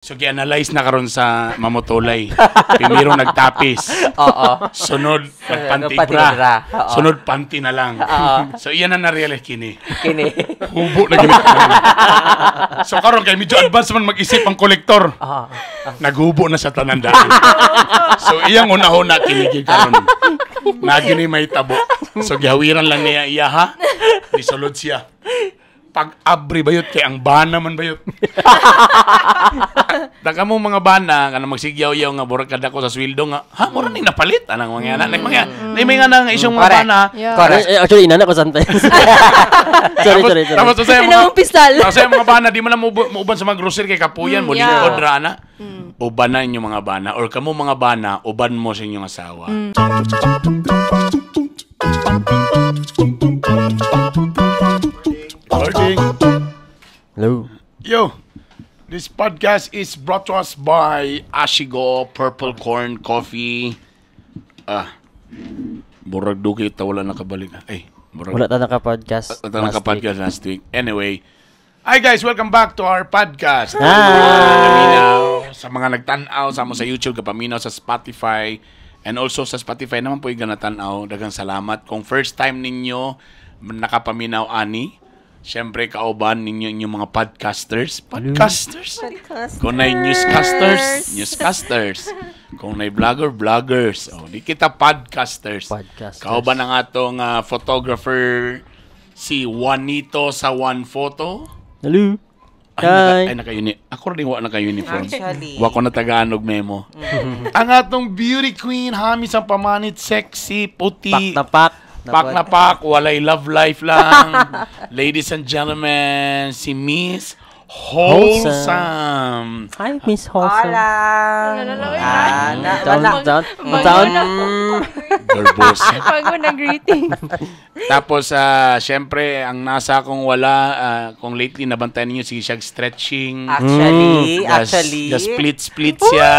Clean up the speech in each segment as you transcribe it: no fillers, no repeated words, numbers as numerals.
So, gi-analyze na karon sa mamotolay. Primero nagtapis. Oo. Sunod, nagpanti-ibra. Sunod, panty na lang. So, iyan na na-realize kini. Hubo na gini. So, karon kay medyo advance man mag-isip ang kolektor. Naghubo na sa tanandaan. So, iyang una-una kinigig karon. Nagini may tabo. So, gihawiran lang niya iya ha. Disulod siya. Pag-abri bayot kay ang bana man bayot. Taka mo mga bana kana magsigyaw-yaw nga burag kada ko sa sweldo nga ha mura ning napalit anang mga anak may nga nang isong mga bana. Actually inana ko sometimes. sorry. Tapos sa mga bana di man muuban sa mga grocery kay kapuyan mo lingkod ra ana. Uban na inyong mga bana or kamo mga bana uban mo sa inyong asawa. Hello. Yo, this podcast is brought to us by Ashigo Purple Corn Coffee. Burag duki ta wala nakabalik. Wala ta naka-podcast. Wala naka-podcast last week. Anyway, hi guys, welcome back to our podcast. Sa mga nagtanaw sa mo sa YouTube, kapaminaw sa Spotify, and also sa Spotify naman po yung ganatanaw. Dagang salamat. Kung first time ninyo nakapaminaw ani, siyempre, kauban ninyo inyong mga podcasters. Kung na newscasters. Kung na vloggers. Di kita podcasters. Kauban ang atong photographer, si Juanito sa One Photo. Hello. Ay, naka-uni. Ako rin wala naka-uniform. Wa ko na Tagalog memo. Ang atong beauty queen, hamis ang pamanit, sexy, puti. Pak na pak, walay love life lang. Ladies and gentlemen, si Miss Wholesome. Hi, Miss Wholesome. Hola. Verbose. Bago na greeting. Tapos, syempre, ang nasa akong wala, kung lately nabantayan niyo si siya stretching. Actually. Split siya.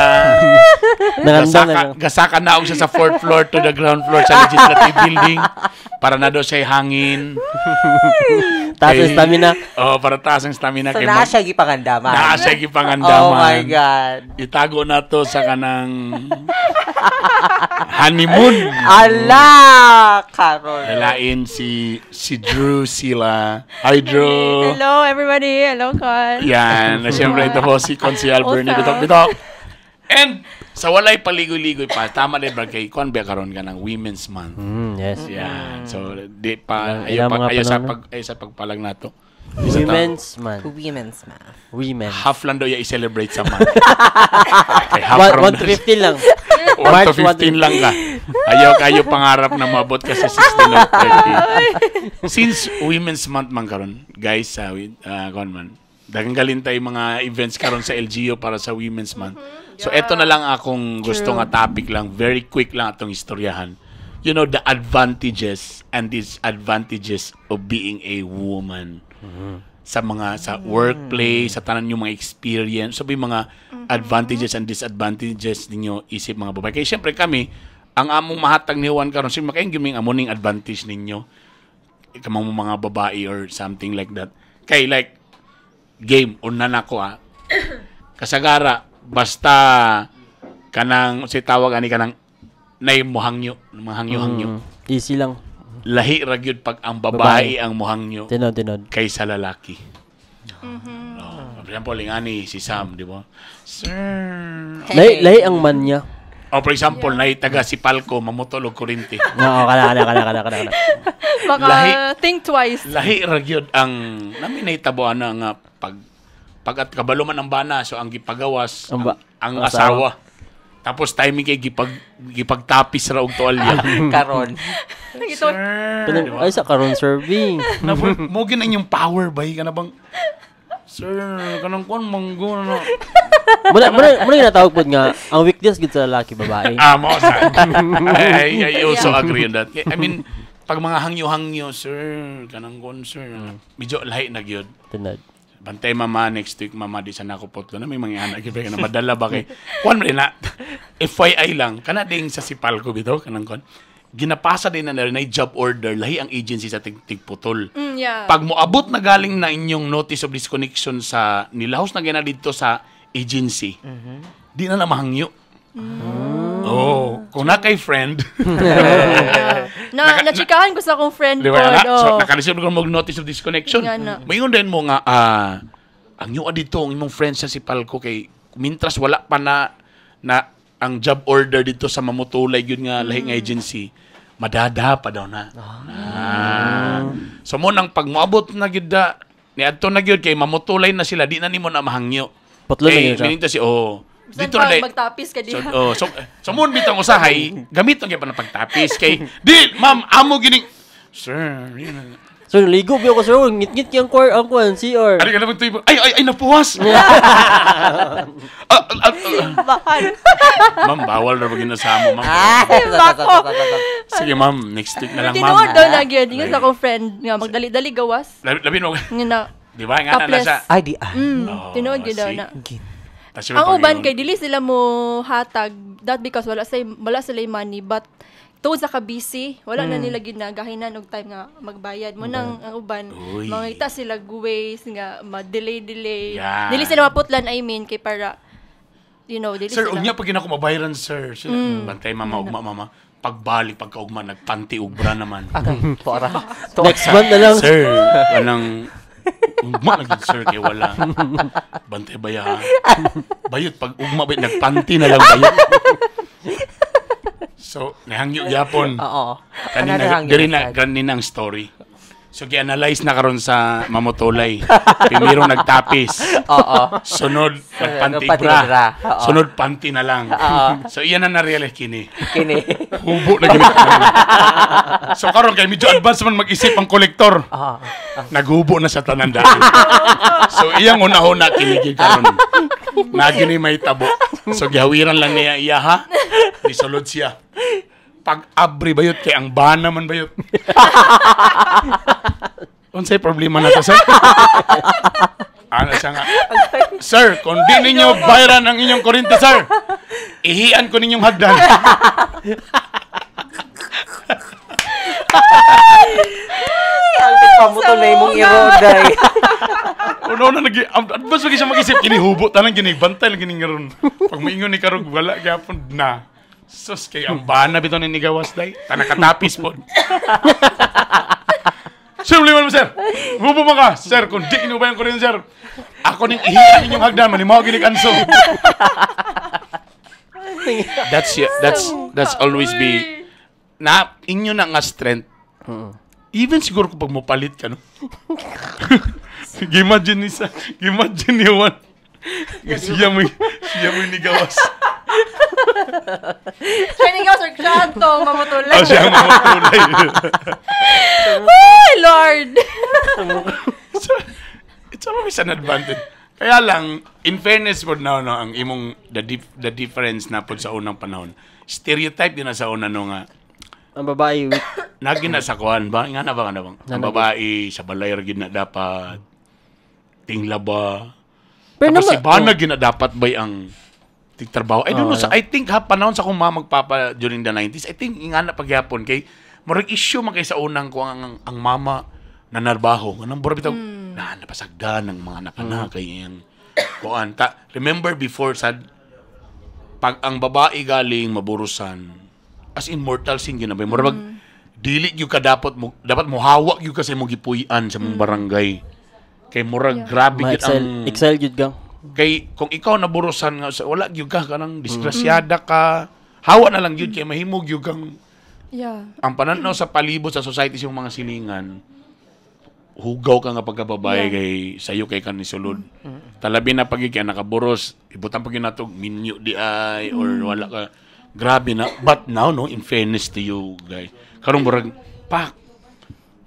Gasaka na siya sa 4th floor to the ground floor sa legislative building para na daw siya hangin. Taas ang stamina. Para taas ang stamina. So, naasya gipangandaman. Oh my God. Itago na to sa kanang honeymoon. Ala! Karol. Lalain si Drew sila. Hi, Drew. Hello, everybody. Hello, Con. Yan. Siyempre, ito po si Consial Bernie. Bitok. And sa walay paligoy-ligoy pa, tama din ba kay Kwan ba karon ka ng Women's Month? Yes. Yan. So, di pa, ayo sa pagpalag na to. Women's Month. Half lang daw yung i-celebrate sa month. Okay, 1 to 15 lang. 1 to 15 lang ka. Ayaw kayo pangarap na mabot ka sa 16 or 30. Since Women's Month man karon, guys, Konman, dagang galintay mga events karon sa LGU para sa Women's Month. So, eto na lang akong gusto nga topic lang. Very quick lang atong istoryahan. You know, the advantages and disadvantages of being a woman. Sa workplace, sa tanan yung mga experience. So, may mga advantages and disadvantages ninyo isip mga babae. Kaya siyempre kami, ang among mahatag ni Juan karon siyempre makain giming amuning advantage ninyo. Kamang mga babae or something like that. Kay like, game, unan ako kasagara, basta kanang, si tawag ani kanang, nay muhangyo, mahangyo-hangyo. Easy lang. Lahi ra gyud pag ang babae ang muhangyo. Tinod. Kaysa lalaki. For example, ingani si Sam, di ba? Sir. Lahi ang man niya. For example, nay taga si Palco, mamutulog kurinti. Kana. Baka think twice. Lahi ra gyud ang namin nahitaboan na nga pag at kabalo man ang bana, so ang gipagawas ang asawa. Tapos timing kay gipagtapis ra og tuwalya. Karon. Ay sa karon serving. Mo gin inyong power bay kana bang sir kanang kon manggo na. Muna ginatawag po nga ang weakness gid sa lalaki babae. Mo sa. I also agree on that. I mean, pag mga hangyo-hangyo sir, kanang kon sir, medyo lahi na gyud. Tinod. Bantay mama next week mama di sana ko potlo na may mga anak gyud na madala ba kay kon rin na FYI lang kana ding sa sipal ko bitaw kanang kon ginapasa din na job order lahi ang agency sa tigputol. Yeah. Pag moabot na galing na inyong notice of disconnection sa nilahos na gina dito sa agency, di na mahangyo. Oh, kung na kay friend, na-chikahan ko sa akong friend di ko. ba na? So, nakareceive ko mag-notice of disconnection. Mayon din mo nga, ang nyo dito, ang imong friend sa si Palco, kay mintras wala pa na ang job order dito sa mamutulay yun nga lahing agency, madada pa daw na. So mo nang pag moabot na gyud ni adto na gyud kay mamutulay na sila, di na nimo na mahangyo. Patlo na yun siya. Minita si dito na na magtapis ka diha. So mo bitang usahay, gamit ang pa na pagtapis kay di ma'am amo gining sir, yun. Sir, ligo biyo ko, sir. Ngit-ngit yung kuwan, CR. Ari ka naman ito, ay, napuwas. Bahal. Ma'am, bawal na pag inasama, ma'am. Sige, ma'am, next week na lang, ma'am. Tinuod daw na gyud nga sa akong friend nga magdali-dali gawas. Labi mo. Nga Di ba? Nga na sa... Ay, di tinuod gyud daw na. See. Ang uban kay dili sila mo hatag that because wala sila money but tungod sa ka-busy, wala na nila ginagahinan og time nga magbayad mo nang ang uban mangita sila ways nga ma-delay. Yeah. Dili sila maputlan kay para dili sir, sila. unya pag ginako mabayaran, sir. Bantay mama, ugma mama. Pagbalik pagkaugma nagpanti ugbra naman. Para. Next month na lang. Sir, anang ugma na sir kay wala. Bantay baya. Bayot pag ugma nagpanti na lang bayot. So, nahangyo yapon. Oo. Kanina ang story. So, gi-analyze na karon sa mamutulay. Primero nagtapis. Oo. Sunod, nagpanti Panti bra. bra. Oo. Sunod, panti na lang. So, iyan na na-realize kini. Hubo na ginit. So, karon kay medyo advance man mag-isip ang kolektor. Naghubo na sa tanandaan. So, iyang una-una kinigig karon. Nagini may tabo. So, gihawiran lang niya iya ha. Disulod siya. Pag-abri bayot kay ang bana man bayot. Unsay problema na to, sir? Ano siya nga? Sir, kung di ninyo bayaran ang inyong kuryente, sir, ihian ko ninyong hagdan. Ang pamutulay mong iroday. Una-una, advance mag-isip mag-isip, kinihubo, tanang ginibantay lang giningaron. Pag maingon ni Karog, wala, gapon na. Sus, kay ang bana bito ni Nigawas, day. Tanakatapis po. Sir, liman mo, sir. Hubo mo ka. Sir, kung di inubayan ko rin, sir. Ako ning ihiyan inyong hagdan, manimaw ginig-anso. That's always be, na, inyo na nga strength. Even siguro kung pag mapalit ka, no? Imagine ni Juan. Siya mo Nigawas. Siya ikaw, Sir Krantong, mamutulay. Siya mamutulay. Ay, Lord! It's always an advantage. Kaya lang, in fairness po na, ang imong, the difference na po sa unang panahon, stereotype din na sa una nga, Ang babae, nagina sa kuhan ba? Nga na ba? Ang babae, sa balay, gina dapat, tingla ba? pero Tapos si naman, Bana gina dapat ba ang tigtrabaho? I don't know. I think panahon sa kung magpapa during the 90s, I think nga na pagyapon kay murag issue man kay sa unang kung ang mama na narbaho. Anong burabitaw? Napasagdan ng mga anak kay yung kuan. Remember before, pag ang babae galing maburusan, as in mortal sin yun na ba? Murag dili yung ka dapat mo hawak yung kasi mo gipuyan sa mong barangay. Kay murag grabe yun ang... Excel yun gang. Kay kung ikaw naburusan nga wala gyud ka kanang disgrasyada ka, hawa na lang gyud kay mahimog gyud kang ang pananaw sa palibot sa society sa mga silingan. Hugaw ka nga pagkababae kay sayo kay kan ni sulod. Talabi na pag kay nakaburos, ibutan pag nato minyo di ay or wala ka. Grabe na. But now no, in fairness to you guys, karong murag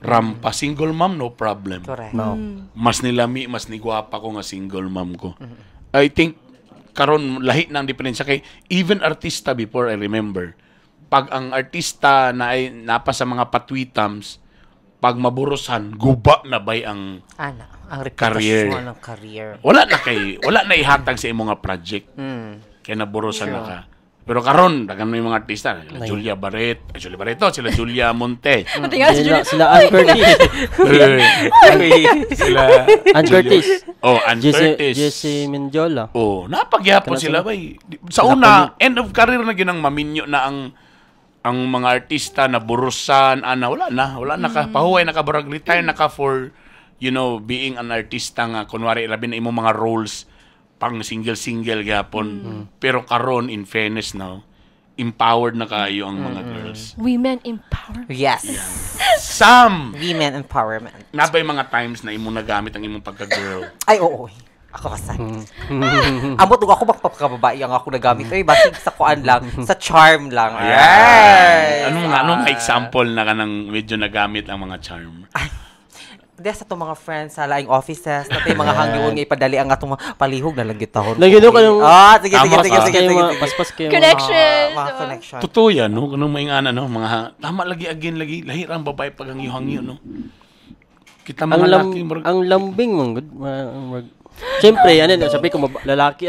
rampa single mom, no problem. Correct. No. Mas nilami, mas nigwapa ko nga single mom ko. I think karon lahi na ang diferensya kay even artista before I remember. Pag ang artista na ay napa sa mga patwitams, pag maburusan, guba na bay ang ang career. reputasyon ng career. Wala na ihatag sa imong nga project. Kaya naburusan na ka. Pero karon dagan may mga artista, sila Julia Barreto, sila Julia Monte. Sila Ann Curtis. Sila Ann Curtis. Ann Curtis. Jesse Mendiola. Napagyapon sila bay. Sa una, end of career na ginang maminyo na ang mga artista na burusan, wala na pahuway nakabarag retire naka for being an artista nga kunwari labi na imong mga roles pang single gyapon. Pero karon in fairness now, empowered na kayo ang mga girls. Women empowerment. Yes. Some Women empowerment. nabay mga times na imong nagamit ang imong pagka-girl. Ay, oo. Ako kasan. Amot ako magpapakababae ang ako nagamit. Ay, basig sa kuan lang. Sa charm lang. Ay. Anong example na kanang medyo nagamit ang mga charm? Hindi sa itong mga friends sa laing offices, na tayo mga hangyoon nga ipadali ang atong palihog na lang gitahon. Lagyan ko ng... Sige. Paspas kayo. Connection. Mga connection. Totoo yan, no? Kanong may mga tama lagi lahir ang babae pag hangyo, no? Kita mga lalaki. Ang lambing mong good. Siyempre, sabi ko, lalaki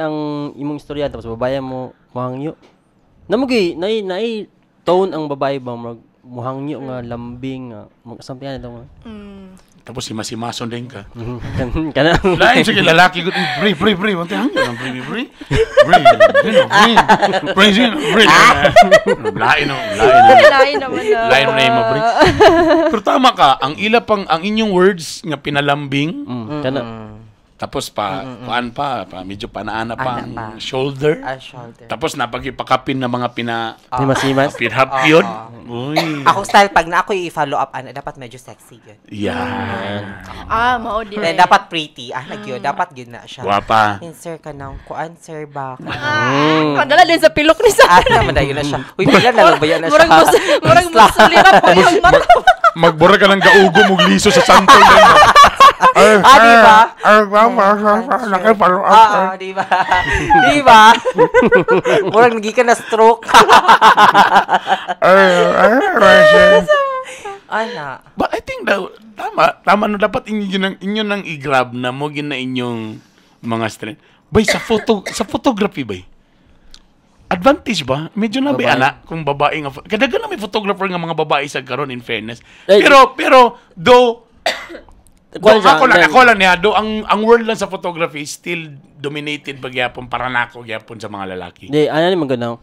ang imong istorya, tapos babae mo mahangyo. Namugi, nai tone ang babae ba, muhangyo nga, lambing, something yan ito. Tapos simason din ka. Kana. Lain, sige, lalaki ko, pre, wanti hangyo ng pre. Lain naman na. Lain mo na yung pre. Pero tama ka, ang inyong words nga pinalambing, Kana. tapos medyo panaana pa ang shoulder. Shoulder. Tapos napagipakapin na mga Himas-himas. pinhap yun. Uy. Ako style, pag na ako i-follow up, dapat medyo sexy yun. Yan. Maudi. Dapat pretty. Nagyo, dapat yun na siya. Guwapa. Sir ka nang kuan, sir ba? Padala din sa pilok ni sa. Naman na yun na siya. Uy, bilan na lang ba yan na siya? Murang musulira po yung mata. Magbura ka ng gaugo, mugliso sa santol. Diba? Nakipalo Diba? Diba? Murang naging ka na stroke. But I think tama no, dapat inyo nang i-grab na mo gina inyong mga strength. Bay, sa photography, bay. Advantage ba? Medyo na ba ana kung babae nga. Kadagan na may photographer nga mga babae sa karon in fairness. Pero ako lang niya, ang world lang sa photography is still dominated pagyapon para nako gyapon sa mga lalaki. Ano naman ganaw?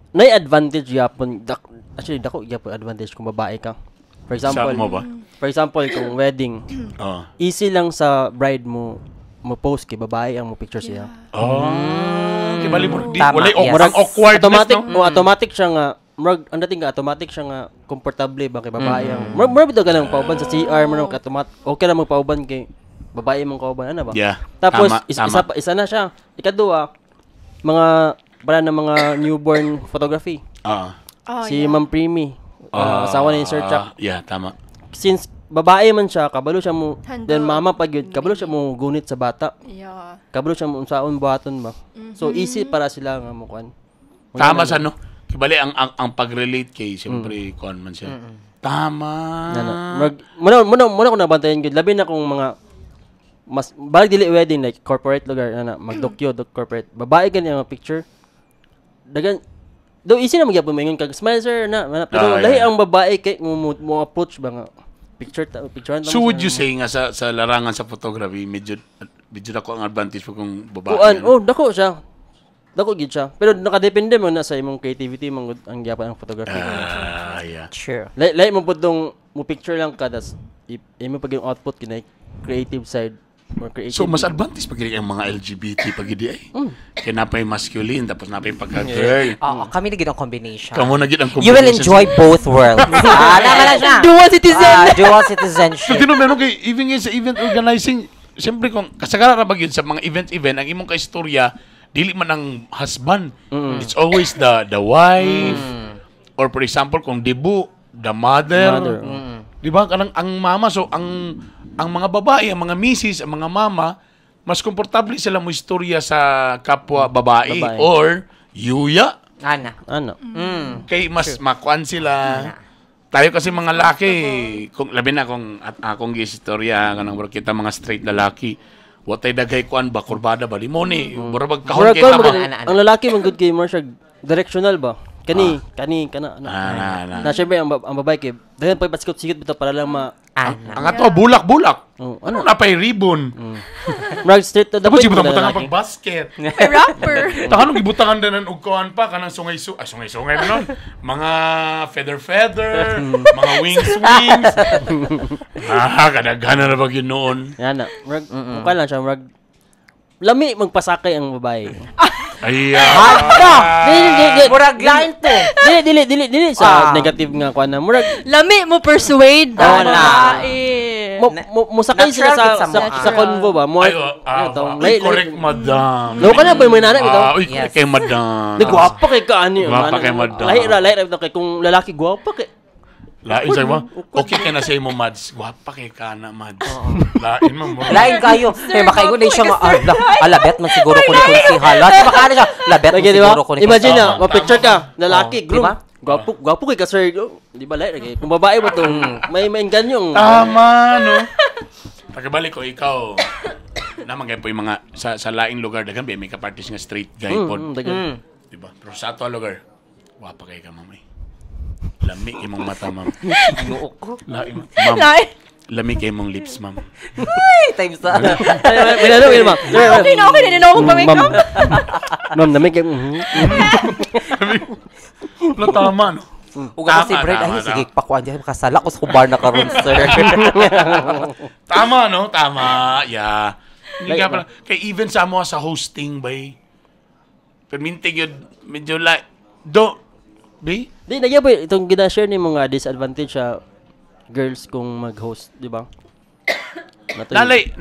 Nay advantage gyapon. Actually, dako gyapon advantage kung babae ka. For example, kung wedding, easy lang sa bride mo post kay babae ang mo picture siya. Kibali mo wala awkward automatic siya nga automatic siya nga komportable ba kay babae ang bitaw ka lang pauban sa CR mo okay na magpauban kay babae mong kauban ba. Tapos isa na siya. Ikaduha mga mga newborn photography. Si Ma'am Primi, asawa ni Sir Chuck. Tama. Since babae man siya, kabalo siya mo, then mama pag yun, kabalo siya mo gunit sa bata. Kabalo siya mo unsaon buhaton ba. So easy para sila nga mo kuan. Tama sa no. Kibali ang pag-relate kay siyempre kuan man siya. Tama. Muna ko nabantayan gid labi na kung mga mas balik dili wedding like corporate lugar magdokyo corporate. Babae gani ang picture. Dagan easy na magyapon mo kag smile sir na pero lahi ang babae kay mo approach ba nga picturean. So would you say nga sa larangan sa photography medyo dako ang advantage po kung babae? Dako siya. Dako gid siya. Pero nakadepende mo na sa imong creativity ang gyapon ang photography. Sure. Like mo pudong mo picture lang kada imo pag yung output kinay creative side. So, mas advantage pag ang mga LGBT pag ay. Kaya napay masculine, tapos napay pagka-girl. Kami na gid ang combination. Kamo na gid ang combination. You will enjoy both worlds. Naman na siya. Dual citizenship. So, meron kay, even sa event organizing, siyempre kung kasagara na yun sa mga event, ang imong kaistorya, dili man ang husband. It's always the wife. Or for example, kung debut, the mother. Diba? Ang mama, so ang mga babae, ang mga misis, ang mga mama, mas komportable sila mo istorya sa kapwa babae. Or yuya. Ano? Kay mas makuan sila. Tayo kasi mga laki, kung labi na kung akong istorya kanang kita mga straight lalaki, watay daghay kuan ba kurbada ba limoni murag kahon kay tama. Ang lalaki man good kay more siya directional ba. Kani kana na syempre ang babae kay dagan pa baskot sigit bitaw para lang ang ato bulak-bulak. Ano na pay ribbon. Rag straight to the point. Tapos ibutang pag basket. Rapper. Tahanong ibutangan danan og kuan pa kanang sungay-sungay nun. Mga feather, mga wings. Kadaghanan na ba yun noon? Yan na. Rag mukha lang siya rag lami magpasakay ang babae. Murag lain to. Dili sa negative nga kuan na. Murag lami mo persuade ang babae. Mo sakay sila sa convo ba? Mo correct madam. No kana ba may nanay bitaw? Kay madam. Nagwapa kay kaani. Gwapa kay madam. Lahira kay kung lalaki gwapa kay lain sa mo. Okay ka na sa imo mads. Gwapa kay kana mads. Lain mo. Lain kayo. Kaya makaingon din siya labet man siguro ko ni si halat. Baka ano siya? Labet man siguro ko ni. Imagine na, ma-picture ka, lalaki, groom. Gwapo kay ka sir. Di ba lain kay kung babae mo tong may enganyong. Tama no. Pagkabalik ko ikaw. Naman kay po yung mga sa laing lugar dagan may makeup artist nga straight guy pod. Di ba? Pero sa ato lugar, gwapa kay ka mamay. Lami kay mong mata, ma'am. Lami kay mong lips, ma'am. Ay, times na. Okay na ako pa-makeup. Ma'am, lami kay... Wala tama, no? Uga ko si Brad, ay, sige, pakuan dyan. Makasala ko sa kubar na karon, sir. Tama, no? Tama. Yeah. Kay even sa mo sa hosting, bay. Permintig yun, medyo like... Di, nagyan po itong gina-share ni mga disadvantage sa girls kung mag-host, di ba? Nalay,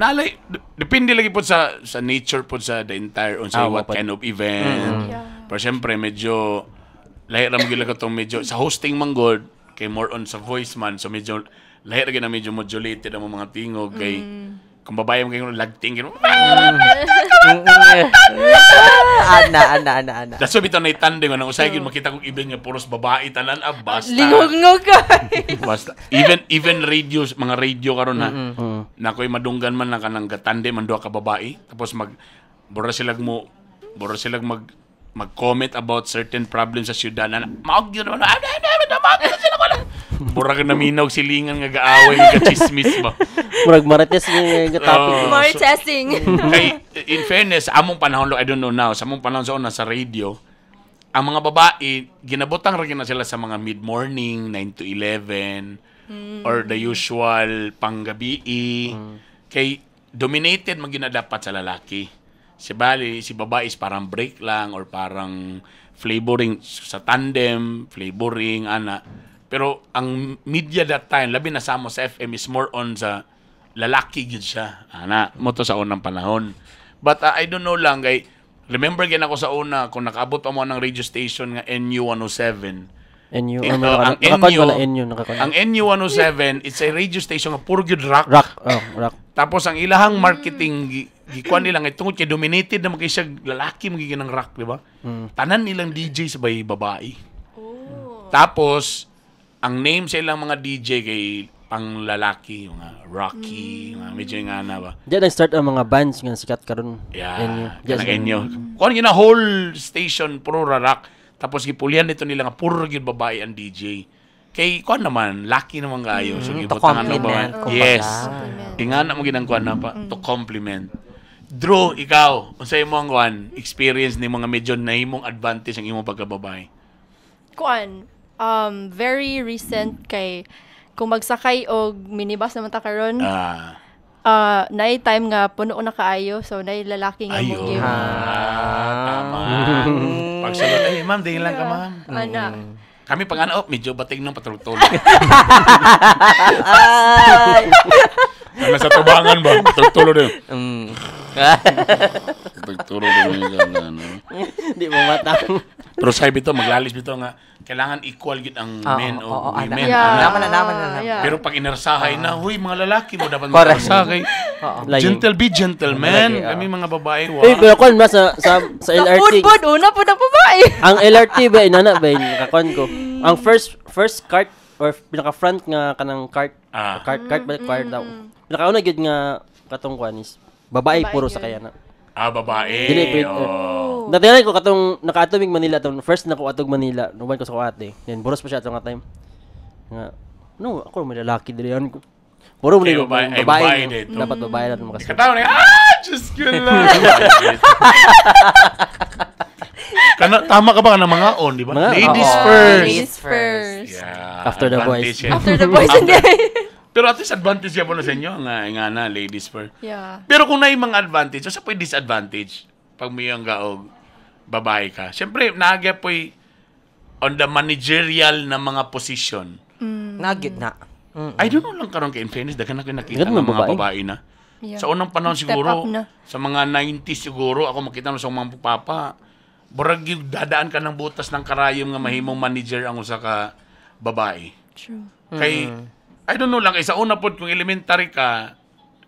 depende lagi po sa nature po sa the entire, on say what kind of event. Pero syempre, medyo, lahir ram gila ko itong medyo, sa hosting man good, kay more on sa voice man, so medyo, lahir rin na medyo modulated ang mga tingog, kay, kung babae mo kayo lagting, Ana. That's why bitaw na itanding, nang usay yun, makita kong event nga puros babae, tanan, basta. Lingog ka. Basta. Even radio, mga radio karon ha, na ko'y madunggan man na kanang gatande, man doa ka babae, tapos bura silag mag-comment about certain problems sa syudad, na maog yun naman, bura ka naminaw silingan nga gaaway, nga chismis ba. Murag marites nga topic. Maritesing. Kay, in fairness, among panahon, I don't know now, sa among panahon sa una sa radio, ang mga babae, ginabotang rin na sila sa mga mid-morning, 9 to 11, or the usual panggabi. Kay, dominated dapat sa lalaki. Si babae is parang break lang, or parang flavoring sa tandem, flavoring, ana. Pero ang media that time, labi na sa FM is more on sa lalaki yun siya. Ana, mo to sa unang panahon. But I don't know lang, kay remember gina ako sa una, kung nakaabot pa mo ng radio station nga NU107. NU, ang NU107, it's a radio station nga puro gyud rock. Rock. Tapos ang ilahang marketing, gikuan nila nga tungod kay dominated na magkay siya lalaki magiging ng rock, di ba? Tanan nilang DJ sa babae. Tapos, ang name sa ilang mga DJ kay pang lalaki, mga Rocky, mga medyo nga na ba? Diyan nag-start ang mga bands nga sikat karon. Yeah, NU. Kung yun na whole station, puro rock. Tapos gipulian nito nila nga puro yun babae ang DJ. Kay kuan naman, lucky naman kayo. So gibutangan na ba? Yes. Ingana mo ginang kuan na pa to compliment. Drew, ikaw, unsay mo ang kuan experience ni mga medyo nahimong advantage ang imong pagkababae? Kuan, very recent kay kung magsakay og minibus naman ta karon. Naay time nga puno na kaayo, so naay lalaki nga mo give. Tama. Pagsulod, ma'am, dingin lang ka, ma'am. Ana. Kami pang medyo bating ng patulog-tulog. Nasa tubangan ba? Patulog-tulog din. Patulog-tulog din. Hindi mo matang. Pero sabi bito, maglalis bito nga, kailangan equal gid ang men o women. Naman. Pero pag inarsahay na, huy, mga lalaki mo dapat mag-arsahay. Be gentleman. Kami mga babae. Pero kung sa LRT. Una po ng babae. Ang LRT ba, inana ba, nakakon ko. Ang first cart, or pinaka-front nga kanang cart. Cart daw. Pinakauna gid nga katong kuan is Babae Babae puro yun. sa kaya na. Babae. Dili pwede. Natingnan ko katong nakaatubig Manila atong first na ko atog Manila, nuban ko sa kuate. Then buros pa siya atong time. Nga, no, ako may lalaki dili yan ko. Puro mo Okay, nila babae dito. dapat babae natin makasama. Katawa na, just yun lang. Tama ka ba ka ng mga on, di ba? Mga- Ladies Oo, first. Ladies first. Yeah, After the advantage boys. yan. After the boys, hindi. Pero at least advantage yan po na sa inyo. Nga na, ladies first. Yeah. Pero kung na yung mga advantage, so sa po yung disadvantage, pag may yung gaog, babae ka. Siyempre, naagya po on the managerial na mga position. Nagid na. I don't know lang karon kay in fairness, daghan na ko nakita Ganun ng mga babae. babae na. Yeah. Sa unang panahon Step siguro, up na. sa mga 90s siguro, ako makita na sa mga papa, burag yung dadaan ka ng butas ng karayom nga mahimong manager ang usa ka babae. True. Kay, I don't know lang, kay sa una po, kung elementary ka,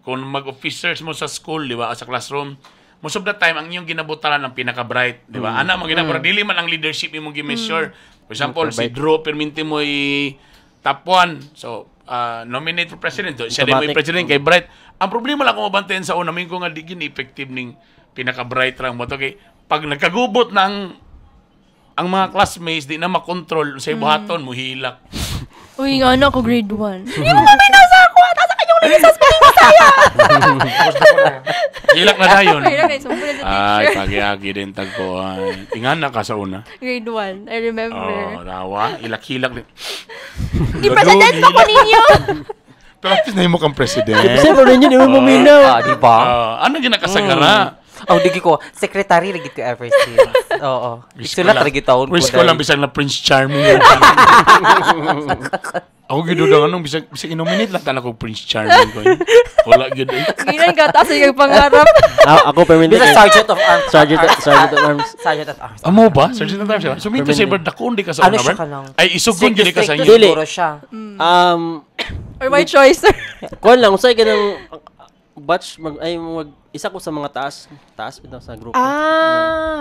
kung mag-officers mo sa school, di ba, sa classroom, most of the time, ang iyong ginabutaran ang pinaka-bright, di ba? Ana, mga ginabutaran, dili man ang leadership yung gi-measure. For example, si Drew, perminti mo top 1. So, nominate for president. So, siya din mo yung president kay Bright. Ang problema lang kung mabantayan sa una, may ko nga di effective ning pinaka-bright lang mo. Okay, pag nagkagubot ng ang mga classmates, di na makontrol sa buhaton, muhilak. Uy, nga ako grade 1. Hindi mo kami nasa ako. Nasa kanyang nalisas pa yung masaya. Hilak na dayon. Kaya guys, sumunod sa Ay, teacher. pagi-agi din tagpuan. Ingan na ka sa una. Grade 1. I remember. Oh, rawa. Hilak-hilak din. Di president pa ko ninyo. Pero at least na mo kang president. Kasi pa rin yun, iwan mo minaw. Di ba? Ano ginakasagara? Digi ko, secretary lagi ko ever since. Oo. Isulat lagi taon ko. Wish ko lang bisag na Prince Charming. Ako gido daw anong bisag i-nominate lang tala ko Prince Charming ko. Wala gid. Ganyan ka, taas yung pangarap. Ako permanent. Bisa Sergeant of Arms. Sergeant of Arms. Sergeant of Arms. Amo ba? Sergeant of Arms siya. So minto saber dako di ka sa Ano una siya ba? ka lang? Ay isugon gid ka sa inyo. Dili. Siguro siya. Or my choice. Kuan lang, usay ka ng batch, isa ko sa mga taas ito sa grupo.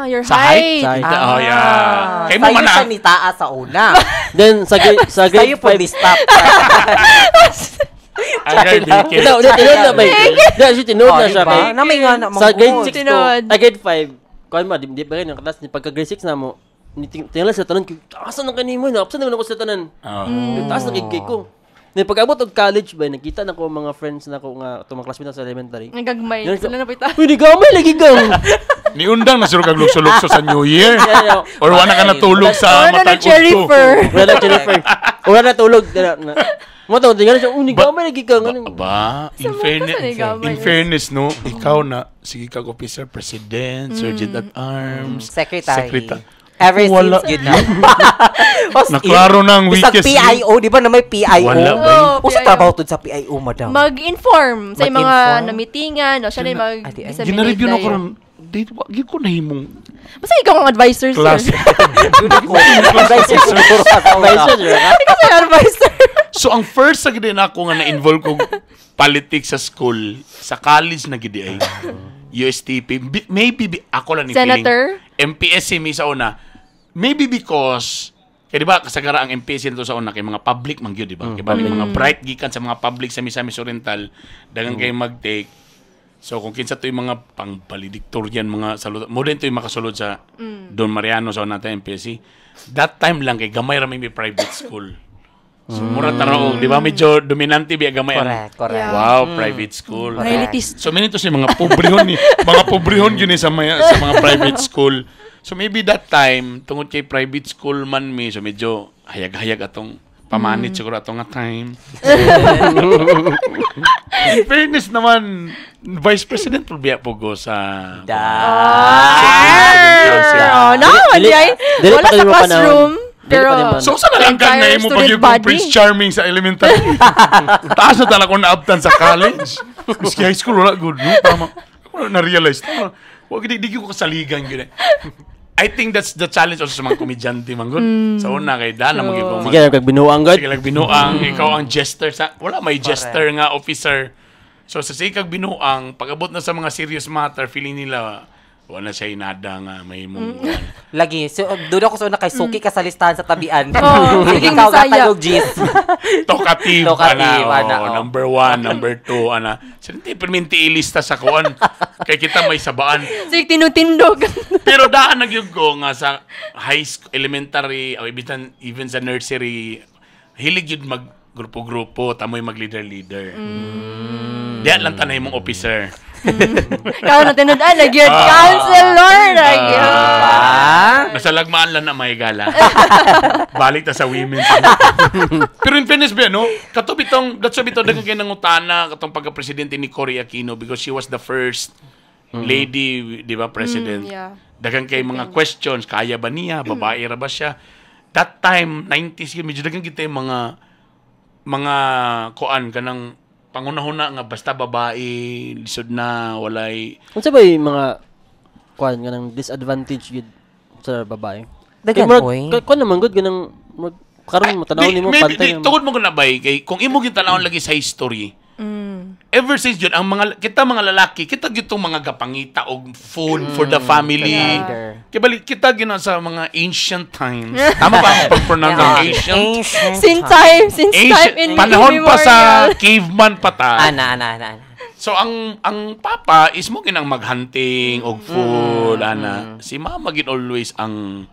Your Sa height? height. Oh yeah. Kay mo Sa'yo man siya na. ni Taa sa una. Then, sa Sa'yo grade po 5, ni stop. Agad di ito, tinod na ba? Hindi, tinod na siya kay. Na may nga na Sa grade 6 Tinod. grade 5, kuan ma, di ba ganyan, katas, pagka grade 6 na mo, tingnan sa tanan, asan ang kanimo na, asan naman ako sa tanan. Taas na kay ko. Then pag-abot og college ba, nakita na ko mga friends na ko nga itong mga classmates sa elementary. Nagagmay. Yan, Sila na po ita. Uy, di gamay lagi gang. Ni undang na suro kag lukso-lukso sa New Year. Or wala ka natulog sa Wala na matag cherry usto. fur. Wala Jennifer. Wala tulog. Mo taw tingnan siya, uni gamay lagi gang. Ba, in fairness, saan gamay? in fairness no, ikaw na sige kag officer, president, sergeant at arms, Secretary. Ever Wala. since yun na. Naklaro na ang Bisag weakest PIO, di ba na may PIO? Wala ba yun? Usa trabaho to sa PIO, madam. Mag-inform sa mga Mag-inform? na-meeting-an. O siya na yung mag-disseminate. Gina-review na ko dayon. ron. Dito, wag ko nahimong Basta ikaw ang advisor, class. sir. Advisor siguro ka sa una. Advisor, Ikaw ang advisor. So, ang first sa gid na ako nga na-involve ko politics sa school, sa college na gid ay USTP. Maybe ako lang ni Senator? feeling. MPSC mi sa una. Maybe because kaya di ba kasagara ang MPSC nito sa una kay mga public man gyud di ba? Kay bali mga bright gikan sa mga public sa Misamis Oriental dagang kay mag-take. So kung kinsa to yung mga pang valedictorian mga salud mo din to yung makasulod sa Don Mariano sa una ta MPSC. That time lang kay gamay ra may private school. So mura taro di ba medyo dominante biya gamay ang Correct. Yeah. wow, private school. Elitist. So minito si mga pobrehon ni mga pobrehon yun sa mga private school. So maybe that time tungod kay private school man mi so medyo hayag-hayag atong pamanit siguro atong nga time. In fairness naman Vice President Pulbia po go sa No, hindi ay. Dili Wala pa sa tayo mapanahon. classroom. Dili Pero, pa tayo mapanahon. So sa lang kang entire na mo student pag yung body. Prince Charming sa elementary. Taas na talaga ko naabtan sa college. Maski high school wala good no tama. Ako na-realize tama. Wag di ko kasaligan gyud. I think that's the challenge also sa mga komedyante man gud. Sa una kay dala mo gyud Sige, nagbinuang god. sige lang binuang ikaw ang jester sa wala may jester nga officer. So sa sikag binuang pag-abot na sa mga serious matter feeling nila Wala siya inada nga, may mong... Lagi, so, doon ako sa una kay Suki ka sa listahan sa tabian. Sige, Ikaw Bisaya. gatag og G's. Talkative, Talkative, number 1, number 2, Hindi, perminti ilista sa kuan. Kay kita may sabaan. Sige, tinutindog. Pero daan nagyug ko nga sa high school, elementary, o even sa nursery, hilig yun mag-grupo-grupo, tamoy mag-leader-leader. Diyan lang tanay mong officer. Ikaw na tinudaan, nagyan counselor, nagyan. Nasa lagmaan lang na may gala. Balik ta sa women's. Pero in fairness ba, no? Katubitong, that's why dagang kayo nangutana katong pagka-presidente ni Cory Aquino because she was the first lady, di ba, president. Yeah. Dagang kay mga questions, kaya ba niya, babae ra ba siya? That time, 90s, medyo dagang kita yung mga kuan kanang pangunahuna nga basta babae, lisod na, walay... Unsa ba yung mga kuan ganang disadvantage gid sa babae? Dagan, oy. Kuan naman gud ganang karon mo tanaw nimo pantay. Tungod mo na bay kay kung imo gitanawon lagi sa history. Ever since yun, ang kita mga lalaki, kita gitong mga gapangita og food for the family. Kaya kita gina sa mga ancient times. Tama ba ang pag-pronounce ng ancient? Since time in panahon pa sa caveman pa ta. Ana. So ang papa is mo ginang maghunting og food ana. Si mama gid always ang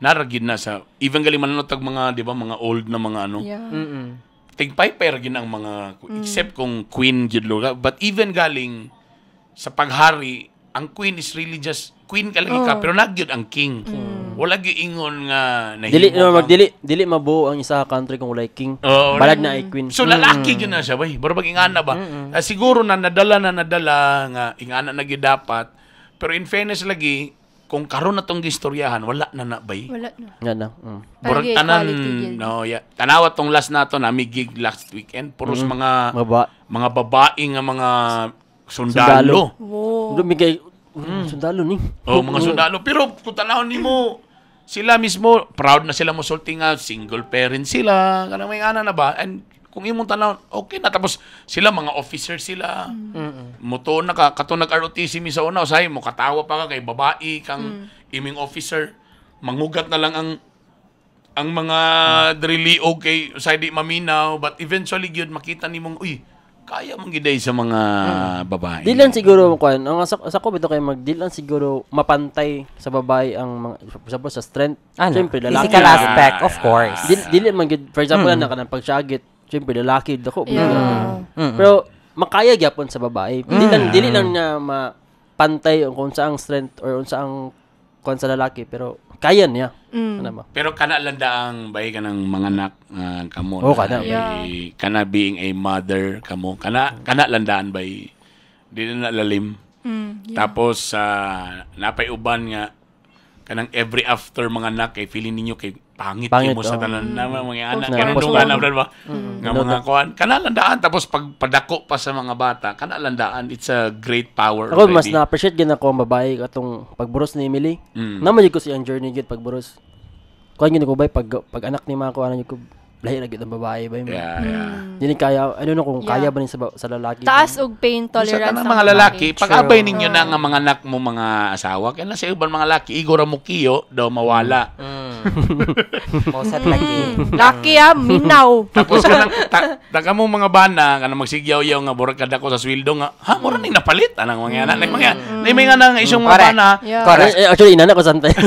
naragid na sa even galing manunotag mga di ba mga old na mga ano. Yeah. Tigpayper gin ang mga except kung queen gid lo. But even galing sa paghari, ang queen is really just queen ka lagi ka pero nagyud ang king. Wala gyud ingon nga nahimo. Dili mabuo ang isa ka country kung walay king. Balad na ay queen. So lalaki gyud na siya bay. Barabag ingana ba? Siguro na nadala nga ingana na gyud dapat. Pero in fairness lagi kung karon na tong gistoryahan wala na bay. Wala na. Nga na. Burag tanan no ya. Tanawa tong last nato na mi gig last weekend puros mga babae nga mga sundalo. Wow. Lumigay sundalo ni. Mga sundalo pero kung tanawon nimo sila mismo proud na sila mo sulti nga single parent sila kanang may ana na ba and kung imong tanaw okay na tapos sila mga officer sila moto na ka kato nag-ROTC mi sa una usahay mo katawa pa ka kay babae kang iming officer mangugat na lang ang mga drili okay usahay di maminaw but eventually gyud makita nimong uy kaya mong giday sa mga babae. Di lang siguro kuan ang sa ko bito kay di lang siguro mapantay sa babae ang mga sa strength. Siyempre lalaki. Physical aspect of course. Dili man for example na kanang pagsyagit. Siyempre lalaki dako. Pero makaya gyapon sa babae. Dili lang niya mapantay kung saang strength or kung saang kuan sa lalaki pero kaya niya. Ano ba? Pero kana landaang bay kanang mga anak kamo. Kana. Kana being a mother kamo. Kana landaan bay. Di na lalim. Tapos napay uban nga kanang every after mga anak kay feeling ninyo kay pangit mo sa tanan na mga anak kanang dungan ba nga mga kuan kana landaan tapos pag padako pa sa mga bata kana landaan it's a great power. Ako mas na-appreciate gid ako ang babae katong pagburos ni Emily. Naman ko siyang journey gid pagburos. Kuan gid ko bay pag anak ni mga kuan ko lahi ra gid ang babae bay. Dili kaya ano no kung kaya ba ni sa lalaki. Taas og pain tolerance sa mga lalaki pag-abay ninyo na nga mga anak mo mga asawa kaya na sa iban mga lalaki igora mo kiyo daw mawala. Mosat lagi. Lucky minaw. Tapos ka mo mga bana kanang magsigyaw-yaw nga burag kada ko sa sweldo nga ha mura ning napalit anang mga anak mga may nga nang isong mga bana. Actually inana ko sometimes.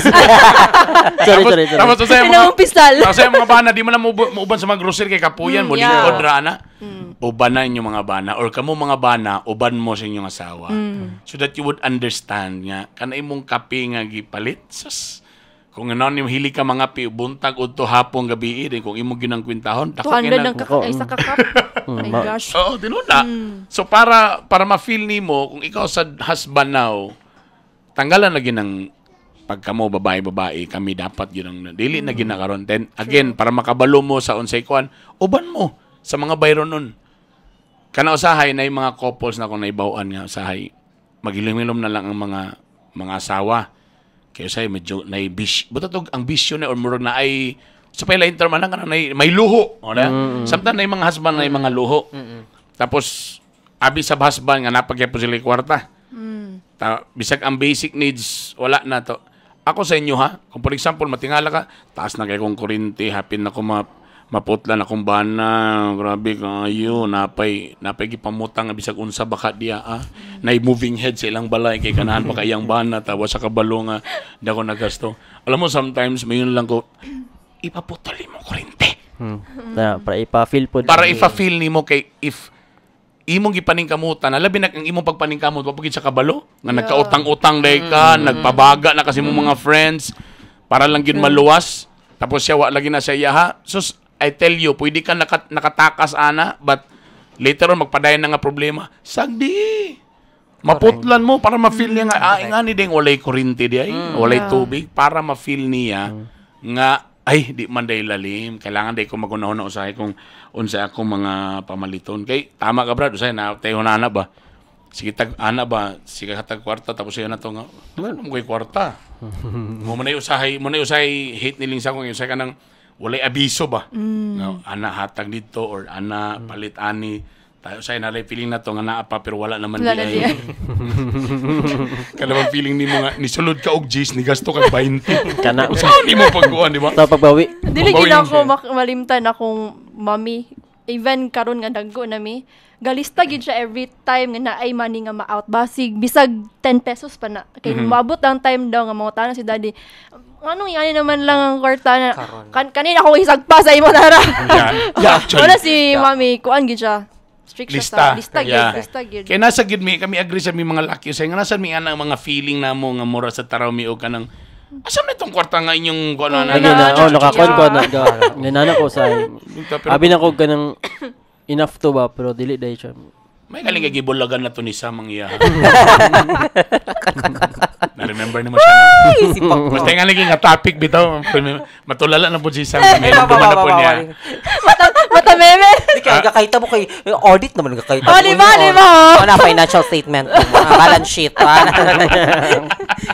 Sorry. Tapos sa mga bana di mo na uban sa mga grocery kay kapuyan mo lingkod ra ana. Uban na inyong mga bana or kamo mga bana uban mo sa inyong asawa. So that you would understand nga kana imong kape nga gipalit sus. Kung ano ni hili ka mga buntag udto hapon gabi din kung imo ginang kwintahon dako kinang isa ka cup. My gosh. Dinuna. So para ma-feel nimo kung ikaw sa husband now tanggalan na ginang pagkamo babae kami dapat yun ang dili na ginakaron then again para makabalo mo sa unsay kuan uban mo sa mga bayron nun kana usahay na yung mga couples na kung naibawan nga usahay magilom-ilom na lang ang mga asawa kaya say medyo na bish buta tog ang bisyo na or murag na ay sa pala interman lang kana may luho ora sometimes na yung mga husband na yung mga luho tapos abi sa husband nga napagya po sila kwarta Bisag ang basic needs, wala na to. Ako sa inyo ha, kung for example, matingala ka, taas na kay kong kurente, happy na ko maputla na kong bana, grabe kayo, napay gipamutang bisag unsa baka diya, nay moving head sa ilang balay, kay kanahan pa kayang bana, tawa sa kabalo nga, di ako nagasto. Alam mo, sometimes, mayon lang ko, ipaputali mo kurente. Para ipa-feel po. Para ipa-feel ni mo kay, if imong gipaningkamutan, labi na ang imong pagpaningkamot papagid sa kabalo nga nagkautang-utang day ka, nagpabaga na kasi mong mga friends para lang gyud maluwas, tapos siya wa lagi na sa iya ha. So I tell you, pwede ka nakatakas ana, but later on magpadayon na nga problema. Sagdi. Maputlan mo para ma-feel niya nga nga ni ding walay kuryente di ay, walay tubig para ma-feel niya nga ay, di man day lalim. Kailangan day ko magunahon na usahay kung unsa akong mga pamaliton. Kay, tama ka brad, usahay na, tayo na ana ba? Sige, ana ba? Sige, hatag kwarta, tapos yun na to nga. Ano mo kay kwarta? Muna usahay, hate niling sa kung usahay ka ng walay abiso ba? No, ana hatag dito, or ana palit ani. Tayo usahay na feeling na to nga naa pa, pero wala naman di ay. Kada feeling ni mo nga, ni sulod ka og G's, ni gasto ka 20. Kana. Saan ni mo pagkuhan, di ba? Sa pagbawi. Dili gina ako malimtan akong mami. Even karon nga daggo nami, galista gid siya every time nga naay money nga ma-out basig bisag 10 pesos pa na. Kay maabot ang time daw nga mga si daddy. Anong yani naman lang ang kwarta na kanina ko isag pa sa imo tara. Wala si mami kuan gid siya. Lista gid. Kaya nasa gid mi kami agree sa mi mga laki say nga nasa mi ana mga feeling namo nga mura sa taraw mi og kanang asa na itong kwarta nga inyong kuno na nakakon ko na ninana ko sa abi na ko ganang enough to ba pero dili dai siya may galing gibulagan na to ni Sam ang iya. Na-remember naman siya na. Basta nga naging topic bitaw. Matulala na po si Sam. Duman na po niya. Mata meme. Di kaya kakita mo kay audit naman kakita mo. Di ba? Ano financial statement, balance sheet.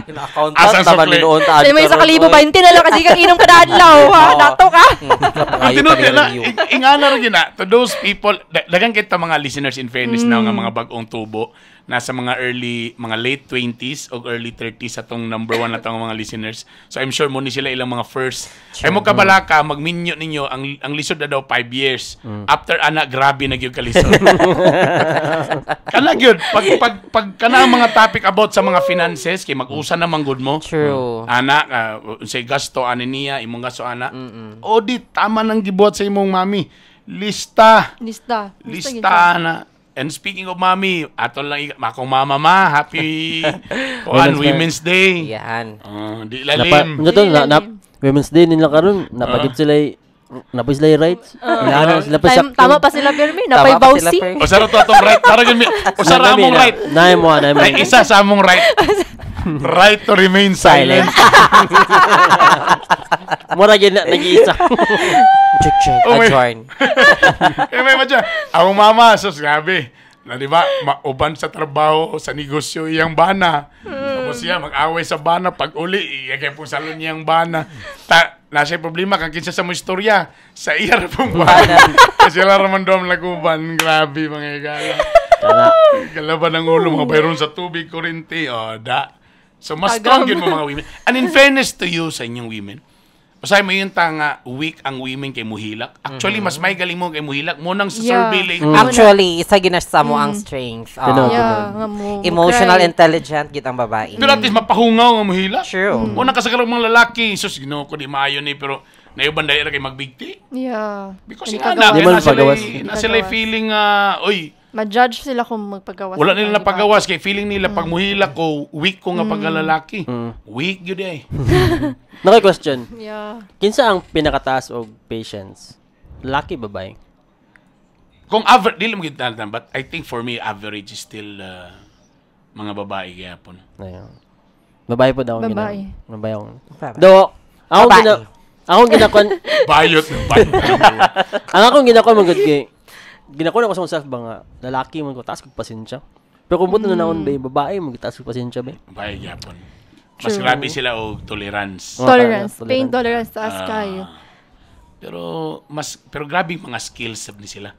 Yung accountant naman noon. Say may 1,020 na lang kasi kang inom ka na adlaw. Dato ka. Ingana rin na. To those people, dagang kita mga listeners in fairness na nga mga bagong tubo, nasa mga late 20s o early 30s atong number 1 na itong mga listeners. So I'm sure mo ni sila ilang mga first. Ay mo kabalaka, magminyo ninyo, ang lisod na daw 5 years. After ana, grabe na gyud kalisod. Kana gyud, pag kana ang mga topic about sa mga finances, kay mag-usa na manggod mo. True. Ana, say gasto, ani niya, imong gasto, ana. Audit, tama nang gibuhat sa imong mami. Lista na. And speaking of mami, atol lang akong mama happy Women's Day. Yan. Di lalim. Women's Day nila karon napagid sila napay rights. Tama pa sila Permi, napay bawsi. O sara to atong right. Para gyud mi. O sara among right. Nay mo. Ay isa sa among right. Right to remain silent. Mura gyud nag-iisa. Check. Adjourn. May madya. Ang mama, sus, grabe. Na di ba, mauban sa trabaho, sa negosyo, iyang bana. Tapos siya, mag-away sa bana. Pag uli, iyagay po salon niyang bana. Nasa problema, kang kinsa sa mo istorya. Sa iya pong bana. Kasi laraman doon laguban. Grabe, mga igala. Galaban ng ulo, mga bayron sa tubig, kurinti. So, mas strong yun mga women. And in fairness to you sa inyong women, Masay mo yung tanga weak ang women kay muhilak. Actually, mas may galing mo kay muhilak. Munang sa survey lang. Actually, isa ginasa mo ang strength. Emotional intelligent git ang babae. Pero at least mapahungaw ang muhilak. True. Unang kasagarang mga lalaki. Sus, ginoo ko di maayo ni. Pero naiban dahil kay magbigti. Yeah. Because na sila feeling, oy, ma-judge sila kung magpagawas. Wala nila napagawas kay feeling nila pag muhilak ko, weak ko nga pagkalalaki. Weak yun eh. Naka-question. Yeah. Kinsa ang pinakataas og patience? Lalaki, babae? Kung average, di lang kita but I think for me, average is still mga babae kaya po. Ayun. Babae po daw. Babae. Babae ako. Do, akong ginakon. Bayot. Ang akong ginakon magod kay ginakon ako sa self ba nga lalaki man ko taas kog pasensya. Pero kung buto na naon ba babae mo gitaas kog pasensya ba? Babae gyapon. Mas grabe sila og tolerance. Tolerance. Pain tolerance taas kayo. Pero grabe mga skills ni sila.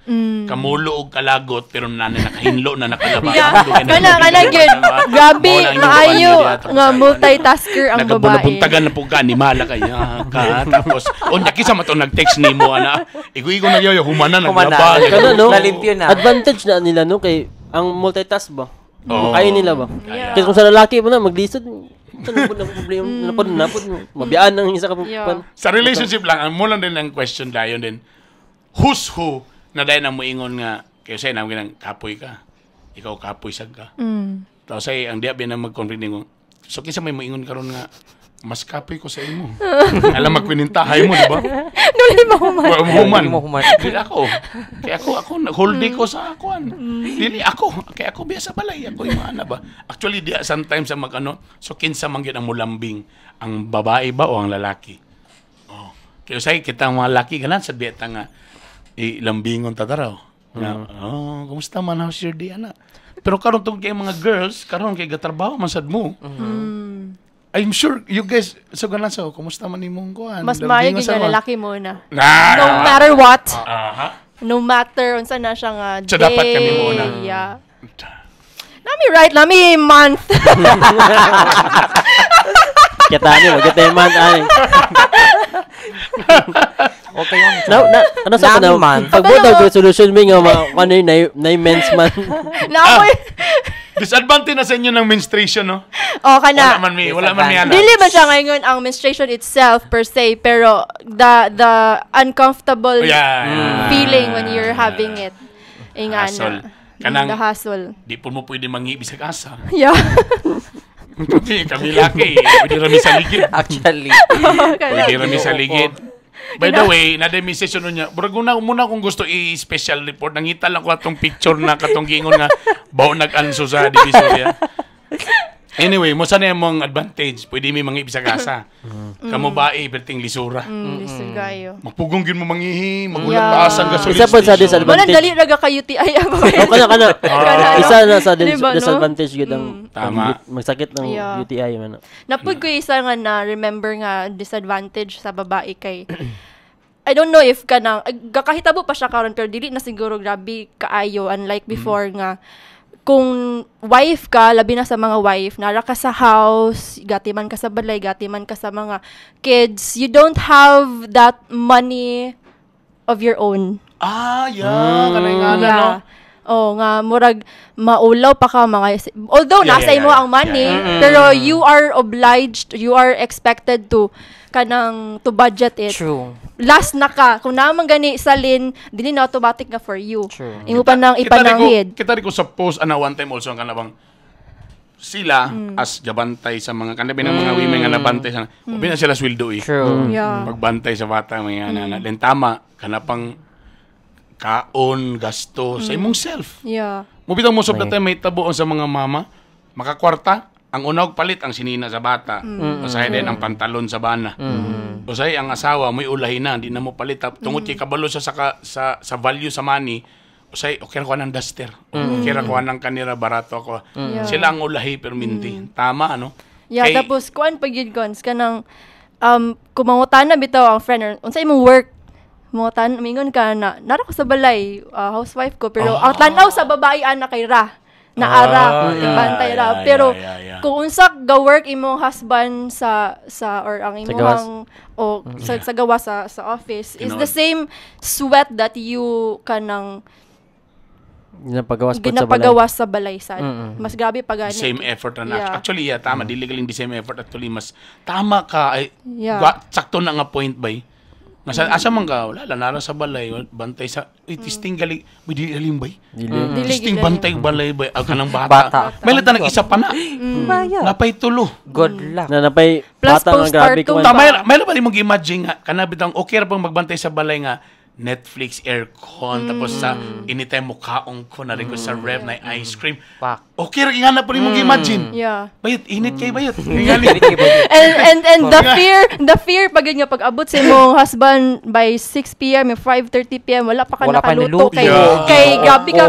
Kamulo og kalagot pero nakahinlo na nakalaba. Kana gyud. Grabe maayo nga multitasker ang babae. Nagabuntagan na po ka ni mala kaya ka tapos kisa man to nag-text nimo ana. Igo na yoyo humana naglaba. Nalimpyo na. Advantage na nila no kay ang multitask ba. Kaya nila ba? Kasi kung sa lalaki mo na maglisod mabiyaan ang isa ka sa relationship lang ang mo lang din ang question dayon din who's who na dayon ang moingon nga kay say nang ginang kapoy ka ikaw kapoy sad ka tapos say ang diya na mag-confront ningo so kinsa may moingon karon nga mas kapoy ko sa imo alam magpinintahay mo di ba dili mo human dili ako kay ako nag-holdi ko sa akuan dili ako kay ako biya sa balay ako imana ba actually di sometimes sa so kinsa man gyud ang mulambing ang babae ba o ang lalaki kay say kita mga lalaki ganan sa diya nga ilambingon ta daraw kumusta man how's your day ana pero karon tong kay mga girls karon kay gatrabaho man sad mo I'm sure you guys kumusta man nimong kuan? Mas maayo gyud nga lalaki muna. No matter what. No matter unsa na siya nga day. So dapat kami muna. Yeah. Nami month. Kita month ay. Okay yan. Ano sa man? Pagbuta resolution mi nga kanay na men's month. Disadvantage na sa inyo ng menstruation, no? Kana. Wala man yan. Dili man siya ngayon ang menstruation itself per se, pero the uncomfortable feeling when you're having it. Hassle. Kanang the hassle. Di po mo pwede manghibis sa asa. Yeah. Kami laki, pwede rami sa ligid. Actually. Pwede rami sa ligid. By the way, na-demi session niya. Muna kung gusto i-special report, nangita lang ko atong picture na katong giingon nga bao nag-anso sa divisoria. Anyway, mo sana mong advantage. Pwede may mga ibisa kasa. Kamu ba iberting lisura. Lisod kayo. Magpugong gyud mo mangihi, magulak-asan ka isa po sa disadvantage. Dali raga ka UTI ako. Isa na sa disadvantage gyud ang magsakit ng UTI man. Napud ko isa nga na remember nga disadvantage sa babae kay I don't know if kanang gakahitabo pa siya karon pero dili na siguro grabe kaayo unlike before nga kung wife ka, labi na sa mga wife, nara ka sa house, gatiman ka sa balay, gatiman ka sa mga kids, you don't have that money of your own. Kanay nga na, no? Nga, murag, maulaw pa ka mga, although nasa imo ang money, pero you are obliged, you are expected to budget it. True. Last na ka. Kung naman gani salin, dili na automatic na for you. True. Imo pa nang ipananghid. Kita rin ko suppose, one time also, ang kanabang sila, as gabantay sa mga, kanabi ng mga women nga nabantay sa, na sila sweldo eh. True. Pagbantay sa bata, mga nana. Then tama, kanapang kaon, gasto, sa imong self. Yeah. Mubitang most of the time, may tabuon sa mga mama, makakwarta, ang unang palit ang sinina sa bata. Usahay din ang pantalon sa bana. Usahay ang asawa may ulahi na, hindi na mo palit. Tungod kay kabalo sa value sa money, usahay okay ra ko ng duster. Okay ra ko ng kanira barato ako. Sila ang ulahi pero minti. Tama ano? Yeah, tapos kuan pag yun cons kanang kumangutan na bitaw ang friend unsay imong work mangutan mingon ka na nara ko sa balay housewife ko pero ang tanaw sa babae ana kay ra naara ibantay ra pero kung unsa ga work imong husband sa or ang imong sa gawa sa office is the same sweat that you kanang ginapagawas sa balay sad. Mas grabe pa gani. Same effort na. Actually, tama. Dili galing the same effort. Actually, mas tama ka. Sakto na nga point ba eh. Asa man ka, wala, nara sa balay, bantay sa, tisting galing, di alim ba? Tisting bantay balay ba? Ang kanang bata. May lata nag-isa pa na. Napay tulo. Good luck. Napay plus bata nga grabe ko. May lata ba di mag-imagine nga, kanabitang okay ra pang magbantay sa balay nga, Netflix, aircon, tapos sa anytime mukhaong ko na rin ko sa ref na ice cream. Okay, rin nga na po rin mong imagine. Yeah. Bayot, init kayo bayot. And the fear pag nga pag-abot sa imong husband by 6 p.m. 5:30 p.m. wala pa nakaluto kay gabi ka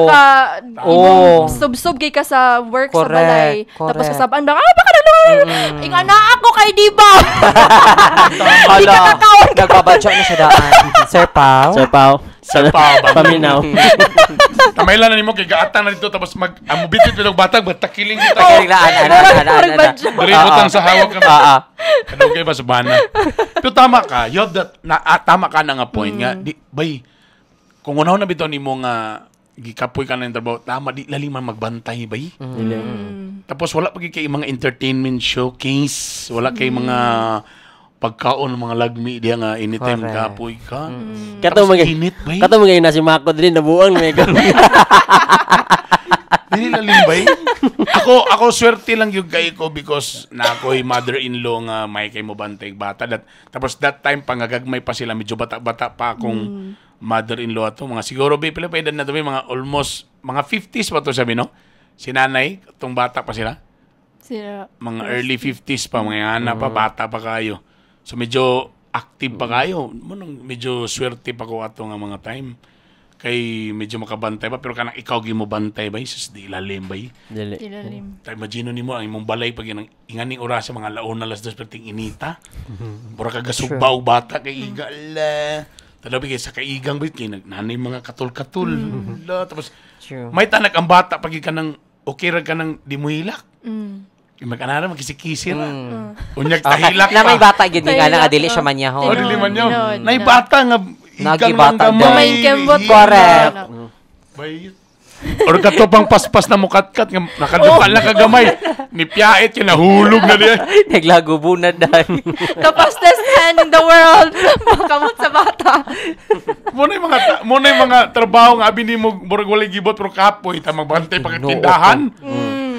sub-sub kay ka sa work sa balay. Tapos kasaban ba baka inga na ako kay diba. Hala, nagbabadya na siya daan. Sir Pao. Paminaw. Tamay lang na nimo kay gaatan na dito tapos amubitit bilog batag batakiling kita. Dali butang sa hawak ka. Ano kay ba subana. Pero tama ka, you have that tama ka na nga point nga di bay kung unaw na bitaw nimo nga gikapoy ka na yung trabaho, tama di lalim man magbantay bay. Tapos wala pa kay mga entertainment showcase, wala kay mga pagkaon mga lagmi diya nga anytime kapoy ka. Kato mga na si Mako din nabuang may Dili lalim bay. Ako swerte lang yung kay ko because na ako'y mother-in-law nga may kay mo bantay bata. Tapos that time pangagagmay pa sila, medyo bata-bata pa akong mother-in-law ato. Mga siguro ba pala pa edad na to mga almost mga 50s pa to sabi no? Si nanay, itong bata pa sila. Mga early 50s pa, mga anak pa, bata pa kayo. So medyo active pa kayo. Medyo swerte pa ko ato nga mga time. Kay medyo makabantay pa pero kanang ikaw gimo bantay ba sus di ilalim ba ilalim tay imagine nimo ang imong balay pag inganing oras sa mga laon na las 2 perting inita mura ka gasugbaw bata kay igala talabi kay sa kaigang bit kay nanay mga katul-katul tapos may tanak ang bata pag kanang okay ra kanang di mo hilak magkanara magkisi-kisi ra unyag tahilak na may bata gyud nga na dili siya manyaho dili manyaho nay bata nga nagibata gamay kembot correct bayit or kato pang paspas na mukatkat nga nakaduka lang kagamay ni piait yun nahulog na diyan naglagubunad dan the fastest hand in the world makamot sa bata muna yung mga trabaho nga abi nimo murag walay gibot pero kapoy ta magbantay pagtindahan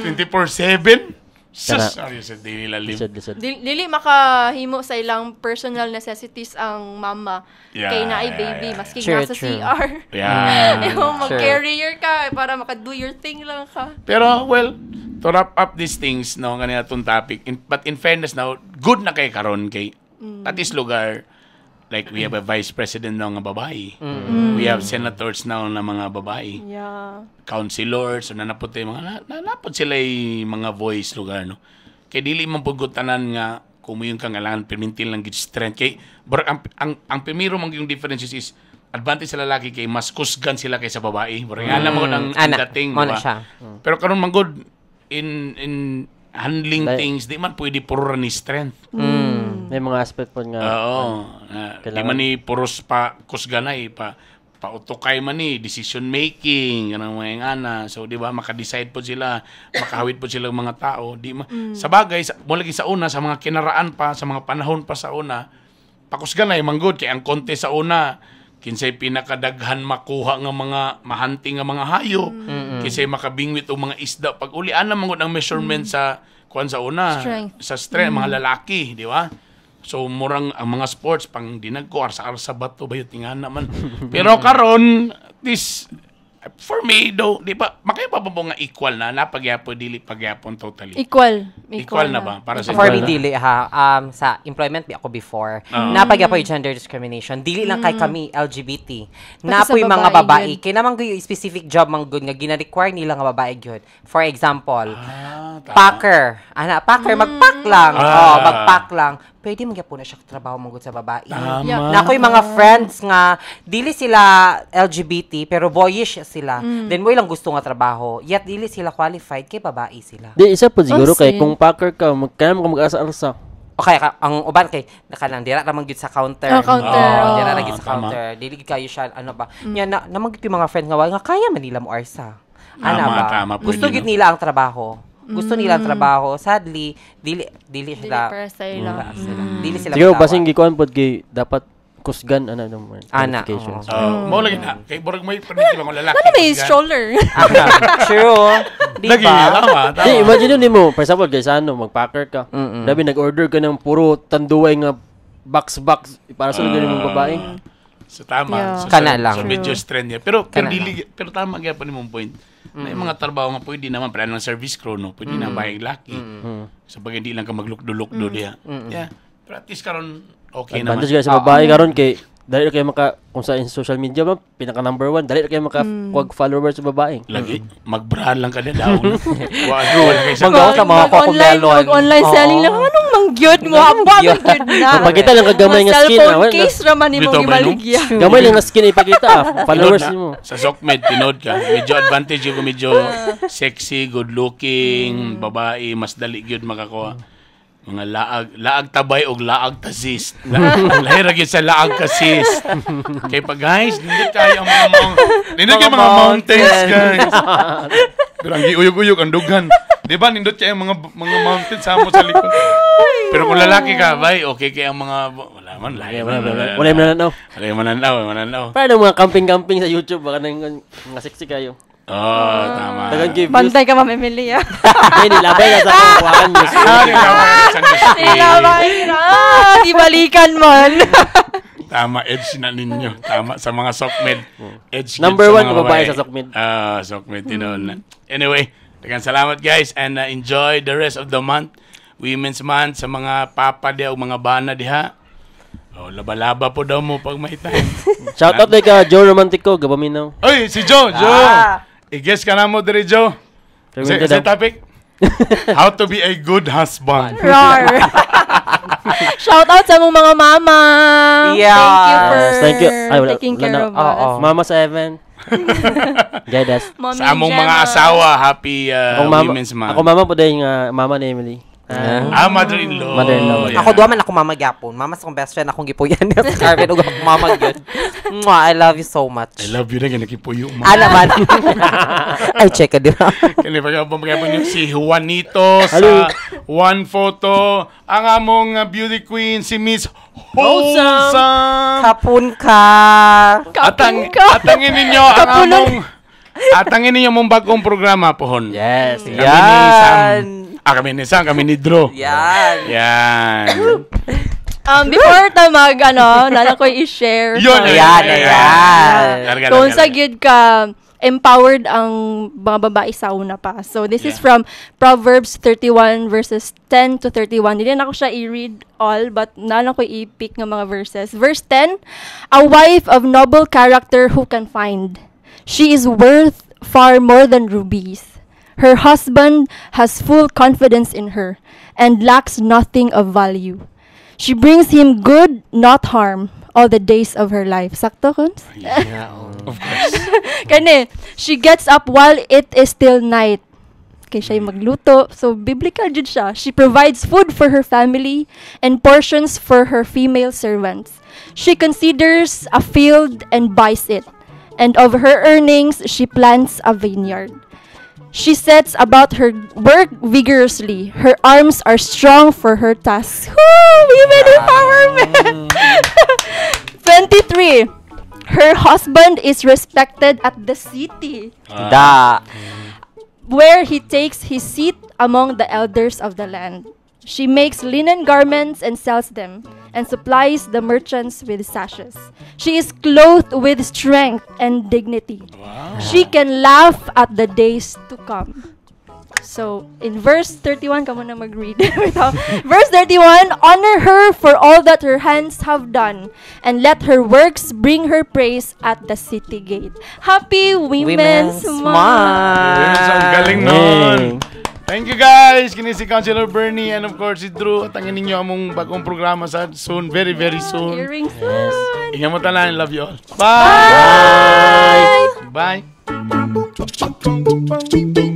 24/7 sus dili lalim dili makahimo sa ilang personal necessities ang mama kay naay baby maski nga sa CR mag-carrier ka para maka-do your thing lang ka pero well to wrap up these things no kanina tong topic but in fairness now good na kay karon kay at this lugar like we have a vice president now nga babae we have senators now na mga babae councilors so nanapot mga nanapot sila mga voice lugar no kay dili man pud tanan nga kumuyon ka ngalan permintil lang gid strength kay ang primero mang yung differences is advantage sa lalaki kay mas kusgan sila kaysa babae alam mo nang dating diba pero karon man good in handling things di man pwede puro ni strength may mga aspect po nga di man ni puros pa kusganay pautukay man ni decision making kanang mga ana so di ba maka-decide po sila makahawid po sila mga tao di sa bagay mo lagi sa una sa mga kinaraan pa sa mga panahon pa sa una pakusganay manggod kay ang konte sa una kinsay pinakadaghan makuha nga mga mahunting nga mga hayop kinsay makabingwit og mga isda pag ulian na manggod ang measurement sa kuan sa una sa strength mga lalaki di ba so murang ang mga sports pang dinagko arsa bato bayot nga naman pero karon this for me though di ba makaya pa nga equal na napagyapo dili pagyapon totally equal na ba para sa for me dili sa employment ako before napagyapo yung gender discrimination dili lang kay kami LGBT napoy mga babae kay naman gyud specific job man gyud nga gina-require nila nga babae gyud for example packer magpack lang magpack lang pwede magyapon na siya trabaho manggod sa babae nakoy mga friends nga dili sila LGBT pero boyish sila then mo ilang gusto nga trabaho yet dili sila qualified kay babae sila di isa po siguro kay kung packer ka magkanam ka mag-asa-asa okay ang uban kay kanang dira ra man gyud sa counter dira ra gyud sa counter dili kayo siya ano ba nya na gyud mga friends nga kaya man nila mo arsa ba gusto gyud nila ang trabaho gusto nila ang trabaho sadly dili sila dili sila siguro basing gikuan pod kay dapat kusgan qualifications mo lagi na kay burag may permit lang lalaki may stroller true di ba imagine nimo for example guys magpacker ka dabi nag-order ka ng puro tanduay nga box para sa lugar ng babae So tama. So, kana lang. So medyo strand niya. Pero tama gyud pa nimong point. Na yung mga trabaho nga pwede naman para ng service crew no. Pwede na bayag laki. So pag hindi lang ka maglukdo-lukdo diha. Yeah. Pero at least karon okay naman. Advantage sa babae karon kay dali kayo kung sa social media ba pinaka number 1 dali kayo kuwag followers sa babae. Lagi magbrand lang ka na daw. Wala kay sa online selling lang anong mangyod mo aba mangyod na. Pagkita lang kagamay nga skin. Cellphone case raman nimo gibaligya. Gamay lang nga skin ipakita followers nimo. Sa Sokmed tinod ka. Medyo advantage yung medyo sexy, good looking, babae mas dali gyud makakuha. Mga laag tabay o laag tasis. Lahira gyud sa laag kasis. Kay pa guys, nindot kayo ang mga mountains guys. Pero ang giuyog-uyog ang dughan. Di ba nindot kayo mga mountains sa mo sa likod. Pero kung lalaki ka, bay, okay kay ang mga wala man lahi. Wala man mananaw. Para mga camping sa YouTube baka nang mga sexy kayo. Tama. Bantay ka mamimili ah. Hindi nilabay ka sa kuhaan mo. Nilabay na. Di balikan man. Tama, edge na ninyo. Tama, sa mga Sokmed. Edge number 1 babae sa Sokmed. Sokmed, tinol. Anyway, daghang salamat guys and enjoy the rest of the month. Women's Month sa mga papa diha o mga bana diha. Laba-laba po daw mo pag may time. Shout out ka Joe Romantico, Gabaminaw. Oy, si Joe. I-guess ka na mo diri Joe. Sa topic? How to be a good husband. Roar. Shout out sa mga mama. Yeah. Thank you for taking care of us. Mama 7. Guidas. Sa among mga asawa, happy Women's Month. Ako mama po dahil nga mama ni Emily. Mother-in-law. Ako duwa man ako mama gyapon. Mama sa akong best friend akong gipuyan sa Carmen ug akong mama gyud. I love you so much. I love you na ginakipuyo mo. Naman. Ay check di ba? Kani pagapon si Juanito sa one photo ang among beauty queen si Miss Wholesome. Kapun ka. Atangin ninyo ang among atangin ninyo mong bagong programa pohon. Yes. Kami ni Sam, kami ni Drew. Yan. Before ta nana ko i-share. Yan. Kung sa gyud ka empowered ang mga babae sa una pa. So this is from Proverbs 31 verses 10 to 31. Hindi na ako siya i-read all but nana ko i-pick ng mga verses. Verse 10, a wife of noble character who can find. She is worth far more than rubies. Her husband has full confidence in her and lacks nothing of value. She brings him good, not harm, all the days of her life. Sakto, Kuns? Of course. Kani, she gets up while it is still night. Kaya siya magluto. So, biblical jud siya. She provides food for her family and portions for her female servants. She considers a field and buys it. And of her earnings, she plants a vineyard. She sets about her work vigorously. Her arms are strong for her tasks. Women empowerment! 23. Her husband is respected at the city. Where he takes his seat among the elders of the land. She makes linen garments and sells them, and supplies the merchants with sashes. She is clothed with strength and dignity. Wow. She can laugh at the days to come. So, in verse 31, come on na mag-read. Verse 31, honor her for all that her hands have done, and let her works bring her praise at the city gate. Happy Women's Month! Ang galing nun! Thank you guys! Kini si Councilor Bernie and of course si Drew. At angin ninyo among bagong programa sa soon, very very soon. Hearing soon! Ingat mo tanan, love you all. Bye! Bye! Bye!